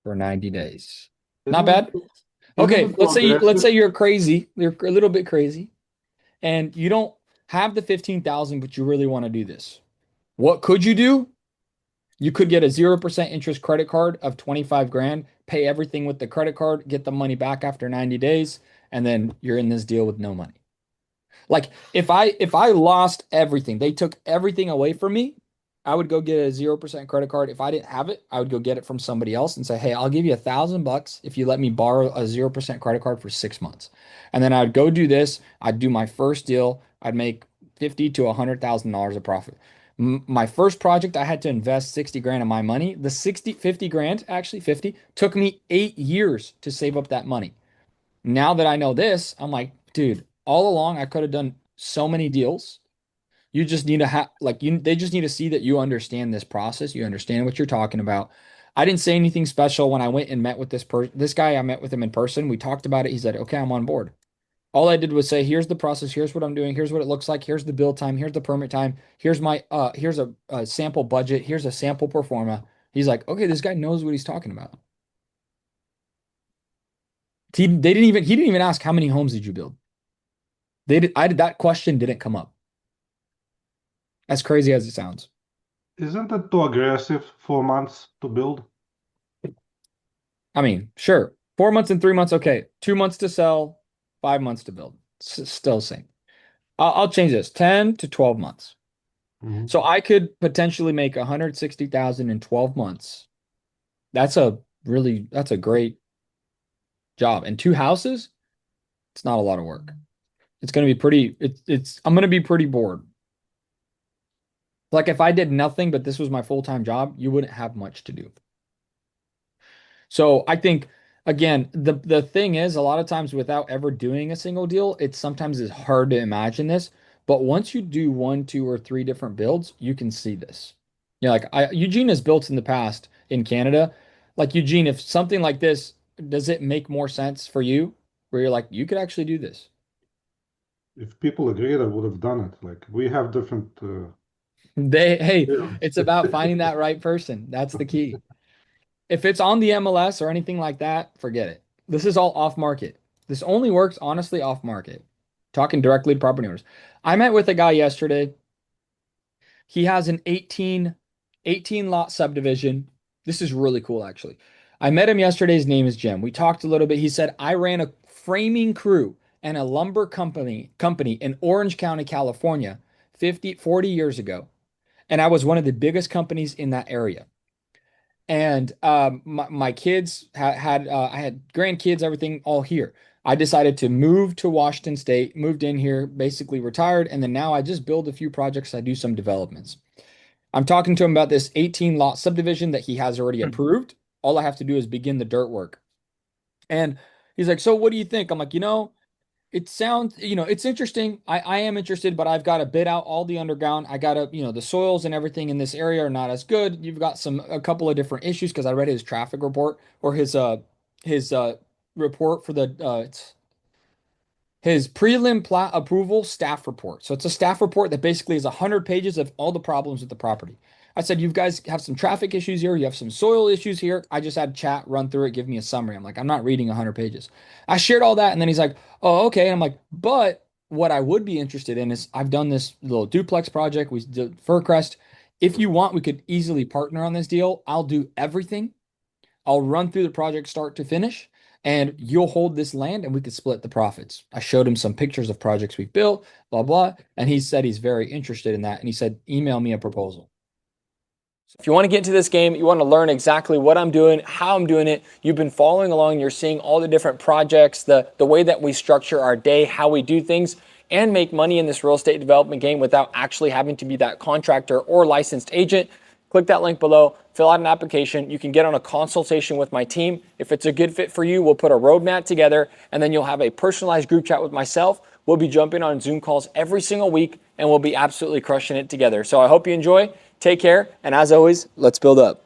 for 90 days. Not Isn't bad. it, isn't Okay, it too let's say aggressive? you're crazy. You're a little bit crazy and you don't have the 15,000 but you really want to do this. What could you do? You could get a 0% interest credit card of 25 grand, pay everything with the credit card, get the money back after 90 days, and then you're in this deal with no money. Like if I lost everything, they took everything away from me, I would go get a 0% credit card. If I didn't have it, I would go get it from somebody else and say, "Hey, I'll give you $1,000 if you let me borrow a 0% credit card for 6 months." And then I'd go do this. I'd do my first deal. I'd make 50 to $100,000 of profit. My first project, I had to invest 60 grand of my money. The 50 grand, actually 50, took me 8 years to save up that money. Now that I know this, I'm like, dude, all along I could have done so many deals. You just need to have they just need to see that you understand this process, you understand what you're talking about. I didn't say anything special when I went and met with this guy. I met with him in person. We talked about it. He said, "Okay, I'm on board." All I did was say, "Here's the process, here's what I'm doing, here's what it looks like, here's the build time, here's the permit time, here's a sample budget, here's a sample performa." He's like, "Okay, this guy knows what he's talking about." He didn't even ask how many homes did you build. That question didn't come up. As crazy as it sounds. Isn't it too aggressive? 4 months to build? I mean, sure, 4 months and 3 months, okay. 2 months to sell, 5 months to build. Still same. I'll change this 10 to 12 months. Mhm. So I could potentially make 160,000 in 12 months. That's a great job. And two houses, it's not a lot of work. It's going to be I'm going to be pretty bored. Like if I did nothing, but this was my full-time job, you wouldn't have much to do. So I think again, the thing is a lot of times without ever doing a single deal, it sometimes is hard to imagine this. But once you do one, two, or three different builds, you can see this. Yeah, Eugene has built in the past in Canada. Like Eugene, if something like this, does it make more sense for you? Where you're like, you could actually do this. If people agreed, I would have done it. Like we have different Hey, theories. it's about finding that right person. That's the key. If it's on the MLS or anything like that, forget it. This is all off market. This only works honestly off market. Talking directly to property owners. I met with a guy yesterday. He has an 18 lot subdivision. This is really cool, actually. I met him yesterday. His name is Jim. We talked a little bit. He said, I ran a framing crew and a lumber company in Orange County, California, 40 years ago. And I was one of the biggest companies in that area. And my kids I had grandkids, everything all here. I decided to move to Washington State, moved in here, basically retired, and then now I just build a few projects. I do some developments. I'm talking to him about this 18 lot subdivision that he has already approved. All I have to do is begin the dirt work. And he's like, "So what do you think?" I'm like, it sounds, it's interesting. I am interested, but I've got to bid out all the underground. I got to, the soils and everything in this area are not as good. You've got a couple of different issues because I read his traffic report or his report for his prelim plat approval staff report. So it's a staff report that basically is 100 pages of all the problems with the property. I said, you guys have some traffic issues here. You have some soil issues here. I just had chat run through it, give me a summary. I'm like, I'm not reading 100 pages. I shared all that. And then he's like, oh, okay. And I'm like, but what I would be interested in is I've done this little duplex project. We did Furcrest. If you want, we could easily partner on this deal. I'll do everything. I'll run through the project start to finish, and you'll hold this land and we could split the profits. I showed him some pictures of projects we've built, blah, blah. And he said he's very interested in that. And he said, email me a proposal. So if you want to get into this game, you want to learn exactly what I'm doing, how I'm doing it. You've been following along. You're seeing all the different projects, the way that we structure our day, how we do things, and make money in this real estate development game without actually having to be that contractor or licensed agent. Click that link below, fill out an application. You can get on a consultation with my team. If it's a good fit for you, we'll put a roadmap together, and then you'll have a personalized group chat with myself. We'll be jumping on Zoom calls every single week, and we'll be absolutely crushing it together. So I hope you enjoy. Take care, and as always, let's build up.